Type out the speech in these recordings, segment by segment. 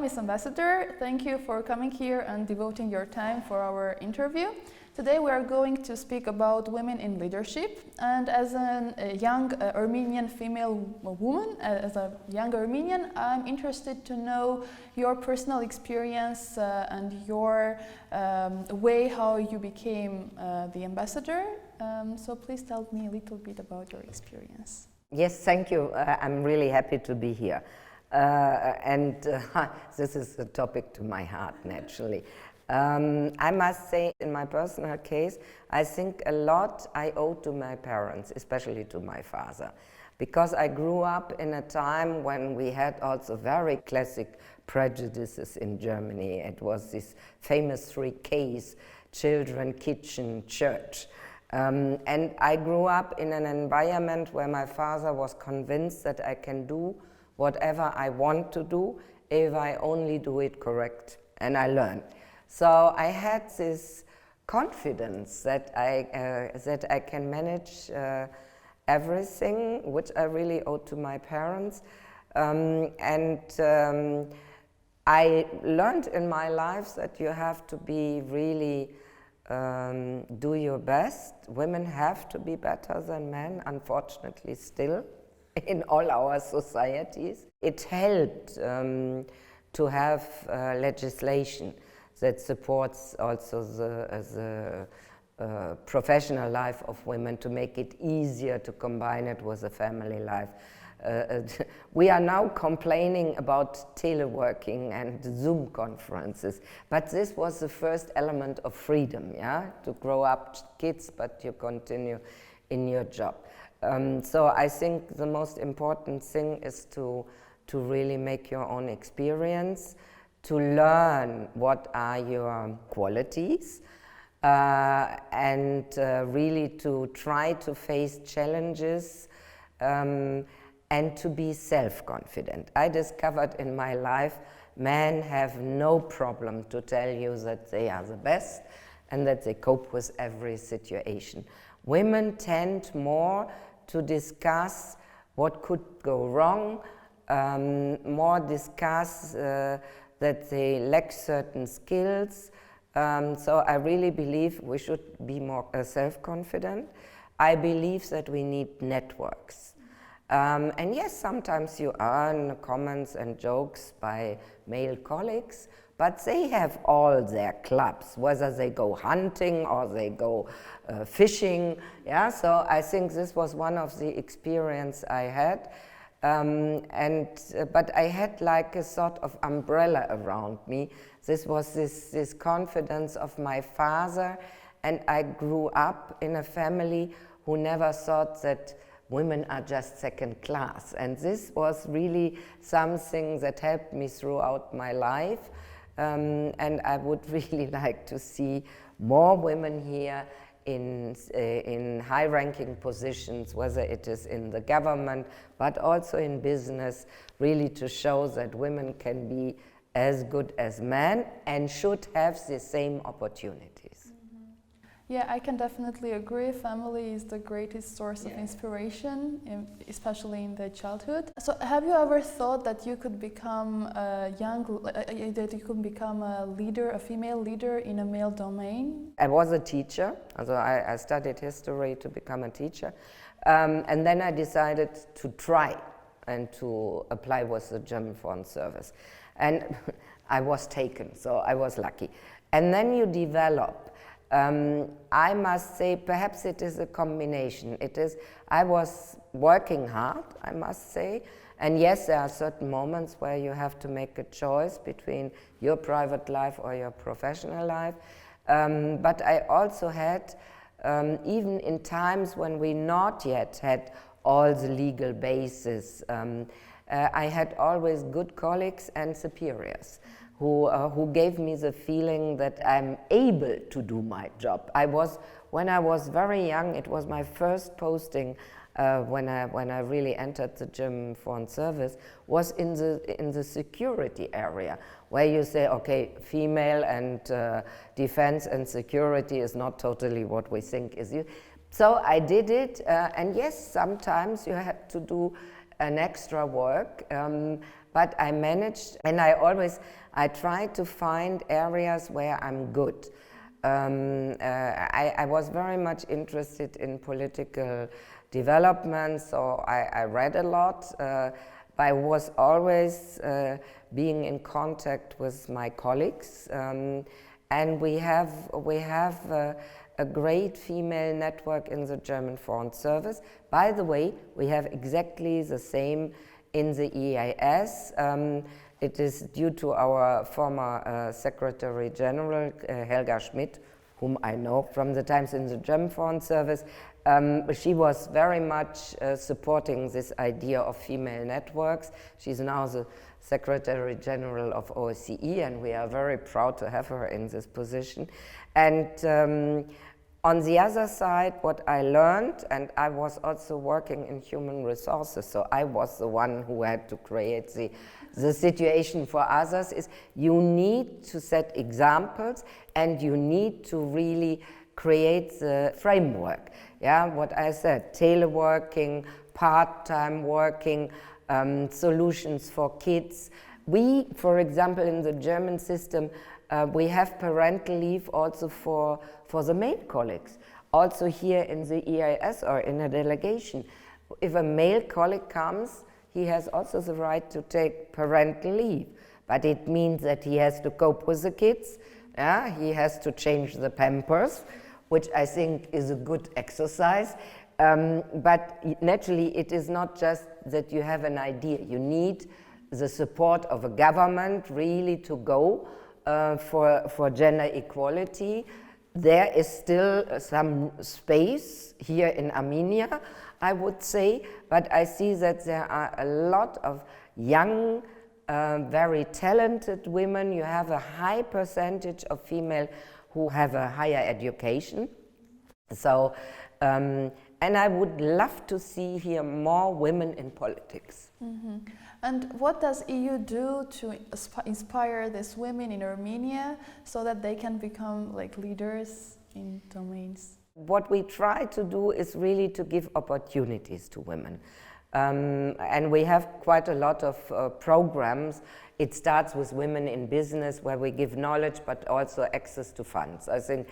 Miss Ambassador. Thank you for coming here and devoting your time for our interview. Today we are going to speak about women in leadership, and as a young Armenian female woman, as a young Armenian, I'm interested to know your personal experience and your way how you became the ambassador. So please tell me a little bit about your experience. Yes, thank you. I'm really happy to be here. This is a topic to my heart, naturally. I must say, in my personal case, I think a lot I owe to my parents, especially to my father, because I grew up in a time when we had also very classic prejudices in Germany. It was this famous 3 Ks: children, kitchen, church. And I grew up in an environment where my father was convinced that I can do whatever I want to do if I only do it correct, and I learned. So I had this confidence that I can manage everything, which I really owe to my parents. I learned in my life that you have to be really do your best. Women have to be better than men, unfortunately, still in all our societies. It helped to have legislation that supports also the professional life of women, to make it easier to combine it with a family life. We are now complaining about teleworking and Zoom conferences, but this was the first element of freedom, yeah? To grow up kids, but you continue in your job. So I think the most important thing is to really make your own experience, to learn what are your qualities, and really to try to face challenges, and to be self-confident. I discovered in my life men have no problem to tell you that they are the best and that they cope with every situation. Women tend more to discuss what could go wrong, more discuss that they lack certain skills. So I really believe we should be more self-confident. I believe that we need networks. And yes, sometimes you earn comments and jokes by male colleagues, but they have all their clubs, whether they go hunting or they go fishing. Yeah, so I think this was one of the experience I had. But I had like a sort of umbrella around me. This was this confidence of my father, and I grew up in a family who never thought that women are just second class. And this was really something that helped me throughout my life. And I would really like to see more women here in high-ranking positions, whether it is in the government, but also in business, really to show that women can be as good as men and should have the same opportunities. Yeah, I can definitely agree. Family is the greatest source of inspiration, especially in the childhood. So, have you ever thought that you could become a leader, a female leader in a male domain? I was a teacher, so I studied history to become a teacher, and then I decided to try and to apply with the German Foreign Service, and I was taken, so I was lucky. And then you develop. I must say, perhaps it is a combination. I was working hard, I must say, and yes, there are certain moments where you have to make a choice between your private life or your professional life. But I also had, even in times when we not yet had all the legal basis, I had always good colleagues and superiors who gave me the feeling that I'm able to do my job. When I was very young, it was my first posting when I really entered the German Foreign Service, was in the security area, where you say, okay, female and defense and security is not totally what we think is you. So I did it, and yes, sometimes you had to do an extra work. but I managed, and I try to find areas where I'm good. I was very much interested in political development, so I read a lot. I was always being in contact with my colleagues, and we have a great female network in the German Foreign Service. By the way, we have exactly the same in the EIS. It is due to our former Secretary General, Helga Schmidt, whom I know from the times in the German Foreign Service. She was very much supporting this idea of female networks. She's now the Secretary General of OSCE, and we are very proud to have her in this position. And on the other side, what I learned, and I was also working in human resources, so I was the one who had to create the situation for others, is you need to set examples and you need to really create the framework. Yeah, what I said, teleworking, part-time working, solutions for kids. We, for example, in the German system, we have parental leave also for the male colleagues. Also here in the EIS or in a delegation, if a male colleague comes, he has also the right to take parental leave. But it means that he has to cope with the kids, he has to change the pampers, which I think is a good exercise. But naturally, it is not just that you have an idea. You need the support of a government really to go for gender equality. There is still some space here in Armenia, I would say, but I see that there are a lot of young, very talented women. You have a high percentage of female who have a higher education. So, and I would love to see here more women in politics. Mm-hmm. And what does EU do to inspire these women in Armenia so that they can become like leaders in domains? What we try to do is really to give opportunities to women. And we have quite a lot of programs. It starts with women in business, where we give knowledge but also access to funds. I think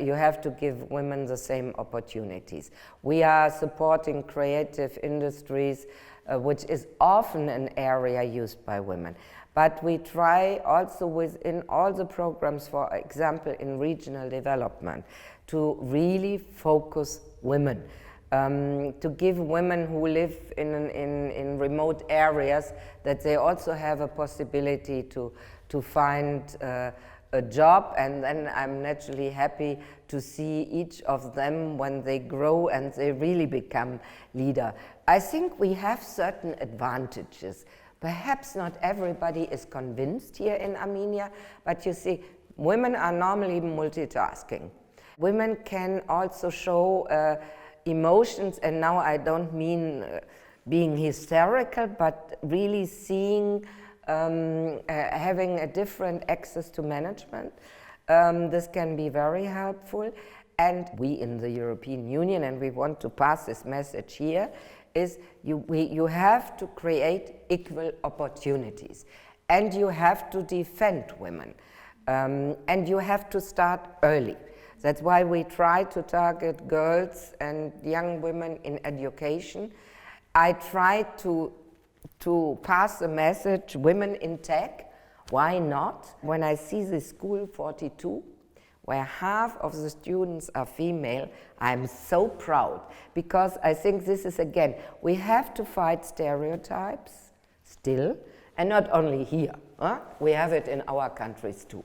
you have to give women the same opportunities. We are supporting creative industries, which is often an area used by women. But we try also within all the programs, for example, in regional development, to really focus women. To give women who live in remote areas that they also have a possibility to find a job, and then I'm naturally happy to see each of them when they grow and they really become leader. I think we have certain advantages. Perhaps not everybody is convinced here in Armenia, but you see, women are normally multitasking. Women can also show emotions, and now I don't mean being hysterical, but really seeing, having a different access to management. This can be very helpful. And we in the European Union, and we want to pass this message here, is you have to create equal opportunities. And you have to defend women. And you have to start early. That's why we try to target girls and young women in education. I try to pass the message, women in tech, why not? When I see the school 42, where half of the students are female, I'm so proud, because I think this is, again, we have to fight stereotypes still, and not only here, we have it in our countries too.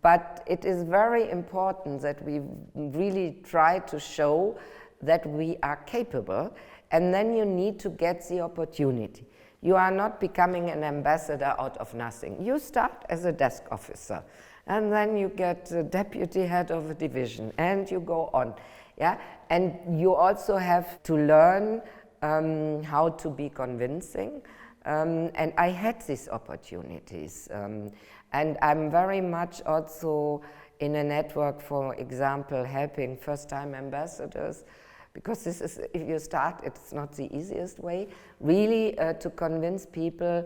But it is very important that we really try to show that we are capable, and then you need to get the opportunity. You are not becoming an ambassador out of nothing. You start as a desk officer, and then you get a deputy head of a division, and you go on. Yeah? And you also have to learn how to be convincing, and I had these opportunities. And I'm very much also in a network, for example, helping first-time ambassadors, because this is, if you start, it's not the easiest way, really to convince people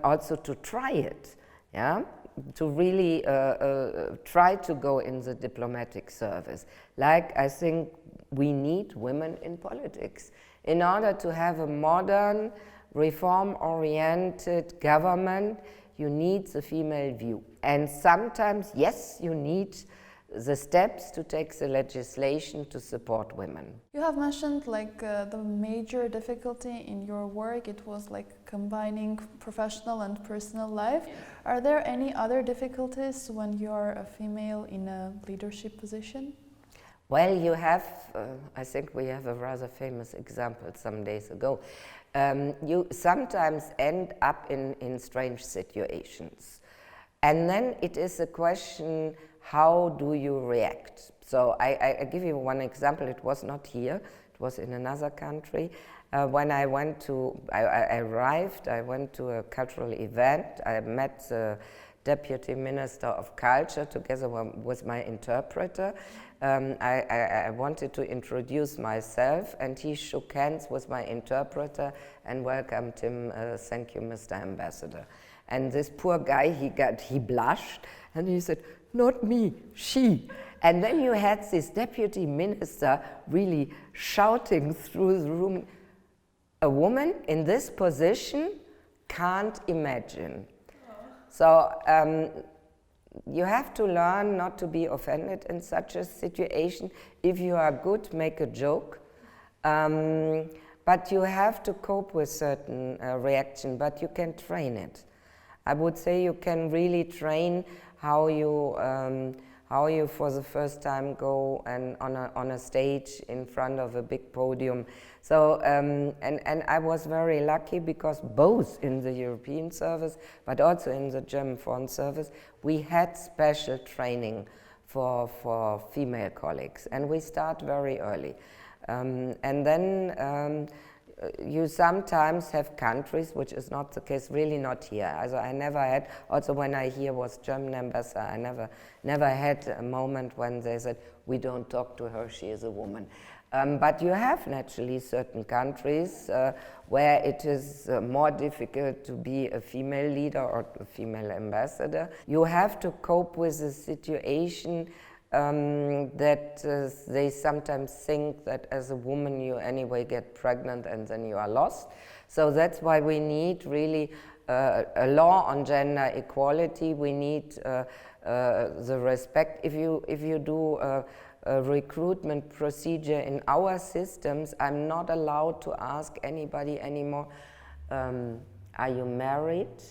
also to try it, yeah? To really try to go in the diplomatic service. Like, I think we need women in politics in order to have a modern, reform-oriented government. You need the female view. And sometimes, yes, you need the steps to take the legislation to support women. You have mentioned like the major difficulty in your work, it was like combining professional and personal life. Yes. Are there any other difficulties when you're a female in a leadership position? Well, you have, I think we have a rather famous example some days ago. You sometimes end up in strange situations. And then it is a question, how do you react? So I give you one example. It was not here, it was in another country. When I arrived, I went to a cultural event. I met the Deputy Minister of Culture together with my interpreter. I wanted to introduce myself, and he shook hands with my interpreter and welcomed him, thank you, Mr. Ambassador. And this poor guy, he blushed, and he said, not me, she. And then you had this deputy minister really shouting through the room, a woman in this position can't imagine. So you have to learn not to be offended in such a situation. If you are good, make a joke. But you have to cope with certain reaction, but you can train it. I would say you can really train how you for the first time go and on a stage in front of a big podium. So and I was very lucky because both in the European service but also in the German Foreign Service we had special training for female colleagues, and we start very early. And then you sometimes have countries, which is not the case, really not here. Also I never had, also when I here was German ambassador, I never had a moment when they said, we don't talk to her, she is a woman. But you have naturally certain countries where it is more difficult to be a female leader or a female ambassador. You have to cope with the situation that they sometimes think that as a woman you anyway get pregnant and then you are lost. So that's why we need really a law on gender equality. We need the respect. If you do a recruitment procedure in our systems, I'm not allowed to ask anybody anymore, are you married?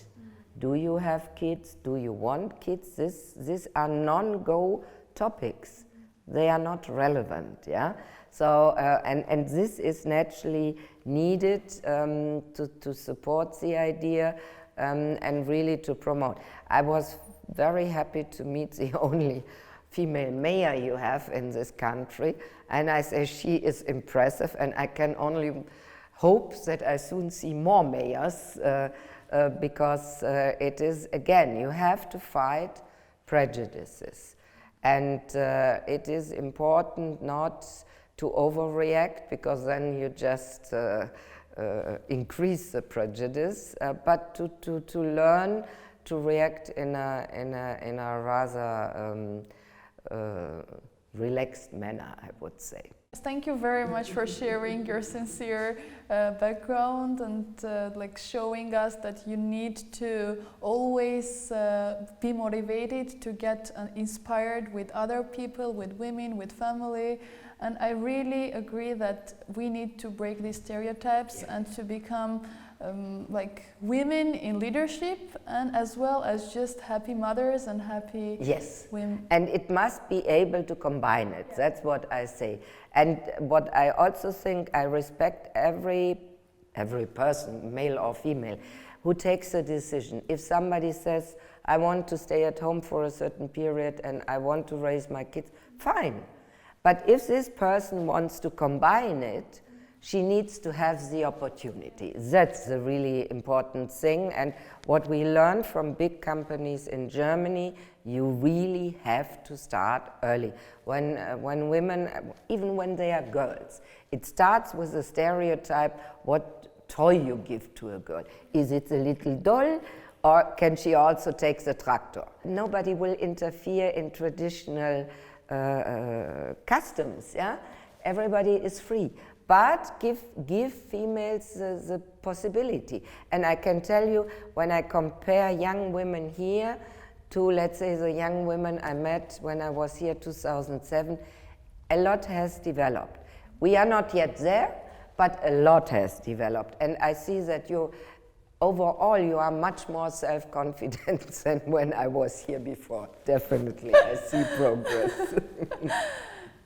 Do you have kids? Do you want kids? These are non-go topics. They are not relevant, yeah? So, and this is naturally needed to support the idea and really to promote. I was very happy to meet the only female mayor you have in this country, and I say she is impressive, and I can only hope that I soon see more mayors because it is, again, you have to fight prejudices. And it is important not to overreact, because then you just increase the prejudice, but to learn to react in a rather relaxed manner, I would say. Thank you very much for sharing your sincere background and like showing us that you need to always be motivated to get inspired with other people, with women, with family. And I really agree that we need to break these stereotypes and to become like women in leadership, and as well as just happy mothers and happy women. And it must be able to combine it. Yeah. That's what I say. And what I also think, I respect every person, male or female, who takes a decision. If somebody says, I want to stay at home for a certain period and I want to raise my kids, fine. But if this person wants to combine it, she needs to have the opportunity. That's the really important thing. And what we learned from big companies in Germany, you really have to start early. When women, even when they are girls, it starts with a stereotype what toy you give to a girl. Is it a little doll, or can she also take the tractor? Nobody will interfere in traditional customs, yeah? Everybody is free. But give females the possibility. And I can tell you, when I compare young women here to, let's say, the young women I met when I was here 2007, a lot has developed. We are not yet there, but a lot has developed. And I see that overall, you are much more self-confident than when I was here before. Definitely, I see progress.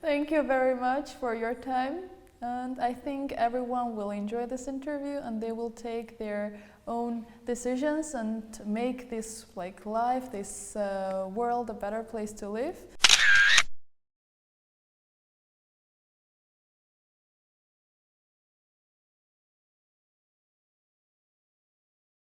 Thank you very much for your time. And I think everyone will enjoy this interview, and they will take their own decisions and make this life, this world a better place to live.